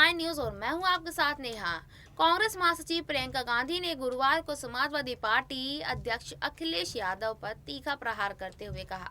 9 news और मैं हूं आपके साथ नेहा। कांग्रेस महासचिव प्रियंका गांधी ने गुरुवार को समाजवादी पार्टी अध्यक्ष अखिलेश यादव पर तीखा प्रहार करते हुए कहा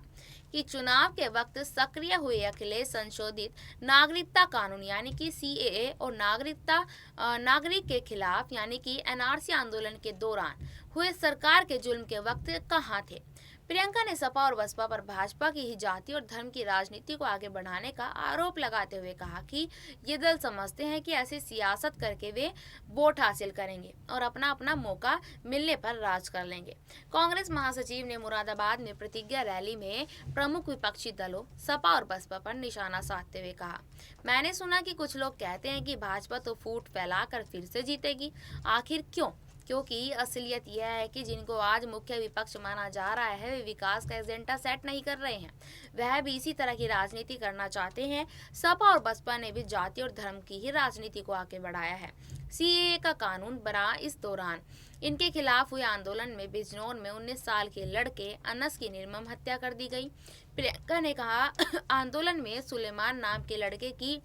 कि चुनाव के वक्त सक्रिय हुए अखिलेश संशोधित नागरिकता कानून यानी कि सीएए और नागरिक के खिलाफ यानी कि एनआरसी आंदोलन के दौरान हुए सरकार के जुल्म के वक्त कहां थे। प्रियंका ने सपा और बसपा पर भाजपा की ही जाति और धर्म की राजनीति को आगे बढ़ाने का आरोप लगाते हुए कहा कि ये दल समझते हैं कि ऐसी सियासत करके वे वोट हासिल करेंगे और अपना अपना मौका मिलने पर राज कर लेंगे। कांग्रेस महासचिव ने मुरादाबाद में प्रतिज्ञा रैली में प्रमुख विपक्षी दलों सपा और बसपा पर निशाना साधते हुए कहा, मैंने सुना कि कुछ लोग कहते हैं कि भाजपा तो फूट फैलाकर फिर से जीतेगी। आखिर क्यों? क्योंकि असलियत यह है कि जिनको आज मुख्य विपक्ष माना जा रहा है वे विकास का एजेंडा सेट नहीं कर रहे हैं, वह भी इसी तरह की राजनीति करना चाहते हैं। सपा और बसपा ने भी जाति और धर्म की ही राजनीति को आगे बढ़ाया है। सीएए का कानून बना इस दौरान इनके खिलाफ हुए आंदोलन में बिजनौर में 19 साल के लड़के अनस की निर्मम हत्या कर दी गई। प्रियंका ने कहा, आंदोलन में सुलेमान नाम के लड़के की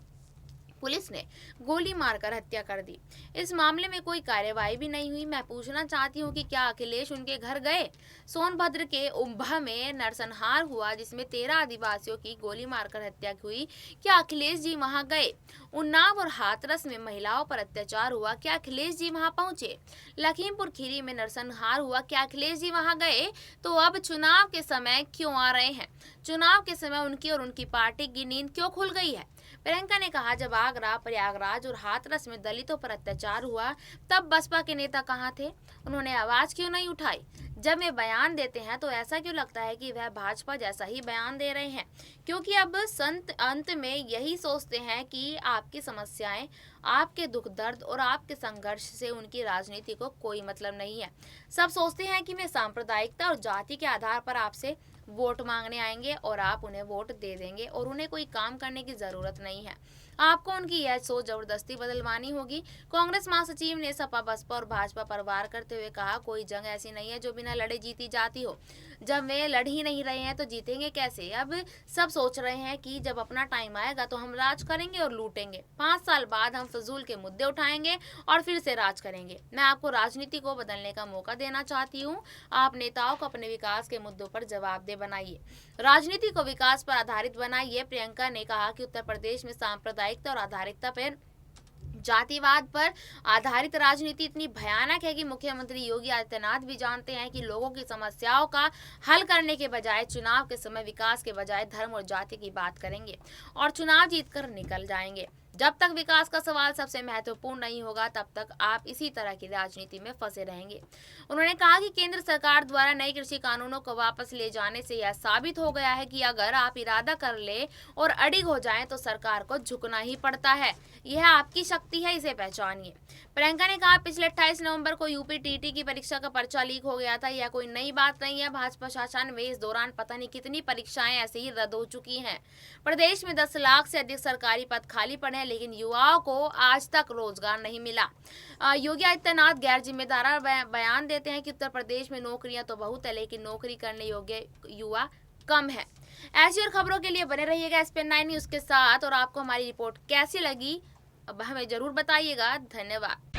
पुलिस ने गोली मारकर हत्या कर दी। इस मामले में कोई कार्यवाही भी नहीं हुई। मैं पूछना चाहती हूँ कि क्या अखिलेश उनके घर गए? सोनभद्र के उम्भा में नरसंहार हुआ जिसमें 13 आदिवासियों की गोली मारकर हत्या हुई, क्या अखिलेश जी वहां गए? उन्नाव और हाथरस में महिलाओं पर अत्याचार हुआ, क्या अखिलेश जी वहां पहुंचे? लखीमपुर खीरी में नरसंहार हुआ, क्या अखिलेश जी वहां गए? तो अब चुनाव के समय क्यों आ रहे हैं? चुनाव के समय उनकी और उनकी पार्टी की नींद क्यों खुल गई है? प्रियंका ने कहा, जब आगरा, प्रयागराज और हाथरस में दलितों पर अत्याचार हुआ तब बसपा के नेता कहाँ थे? उन्होंने आवाज क्यों नहीं उठाई? जब वे बयान देते हैं तो ऐसा क्यों लगता है कि वह भाजपा जैसा ही बयान दे रहे हैं? क्योंकि अब संत अंत में यही सोचते हैं कि आपकी समस्याएं, आपके दुख दर्द और आपके संघर्ष से उनकी राजनीति को कोई मतलब नहीं है। सब सोचते हैं कि वे सांप्रदायिकता और जाति के आधार पर आपसे वोट मांगने आएंगे और आप उन्हें वोट दे देंगे और उन्हें कोई काम करने की जरूरत नहीं है। आपको उनकी यह सोच जबरदस्ती बदलवानी होगी। कांग्रेस महासचिव ने सपा, बसपा और भाजपा पर वार करते हुए कहा, कोई जंग ऐसी नहीं है जो बिना लड़े जीती जाती हो। जब वे लड़ ही नहीं रहे हैं तो जीतेंगे कैसे? अब सब सोच रहे हैं कि जब अपना टाइम आएगा तो हम राज करेंगे और लूटेंगे। 5 साल बाद हम फजूल के मुद्दे उठाएंगे और फिर से राज करेंगे। मैं आपको राजनीति को बदलने का मौका देना चाहती हूँ। आप नेताओं को अपने विकास के मुद्दों पर जवाबदेह बनाइए, राजनीति को विकास पर आधारित बनाइए। प्रियंका ने कहा कि उत्तर प्रदेश में सांप्रदायिकता और आधारिकता पर, जातिवाद पर आधारित राजनीति इतनी भयानक है कि मुख्यमंत्री योगी आदित्यनाथ भी जानते हैं कि लोगों की समस्याओं का हल करने के बजाय चुनाव के समय विकास के बजाय धर्म और जाति की बात करेंगे और चुनाव जीतकर निकल जाएंगे। जब तक विकास का सवाल सबसे महत्वपूर्ण नहीं होगा तब तक आप इसी तरह की राजनीति में फंसे रहेंगे। उन्होंने कहा कि केंद्र सरकार द्वारा नए कृषि कानूनों को वापस ले जाने से यह साबित हो गया है कि अगर आप इरादा कर ले और अडिग हो जाएं तो सरकार को झुकना ही पड़ता है। यह आपकी शक्ति है, इसे पहचानिए। प्रियंका ने कहा, पिछले 28 नवंबर को यूपी टीटी की परीक्षा का पर्चा लीक हो गया था। यह कोई नई बात नहीं है। भाजपा शासन में इस दौरान पता नहीं कितनी परीक्षाएं ऐसे ही रद्द हो चुकी हैं। प्रदेश में 10 लाख से अधिक सरकारी पद खाली पड़े हैं लेकिन युवाओं को आज तक रोजगार नहीं मिला। योगी आदित्यनाथ गैर जिम्मेदार बयान देते हैं कि उत्तर प्रदेश में नौकरियां तो बहुत है लेकिन नौकरी करने योग्य युवा कम है। ऐसी और खबरों के लिए बने रहिएगा SPN9 न्यूज के साथ और आपको हमारी रिपोर्ट कैसी लगी अब हमें जरूर बताइएगा। धन्यवाद।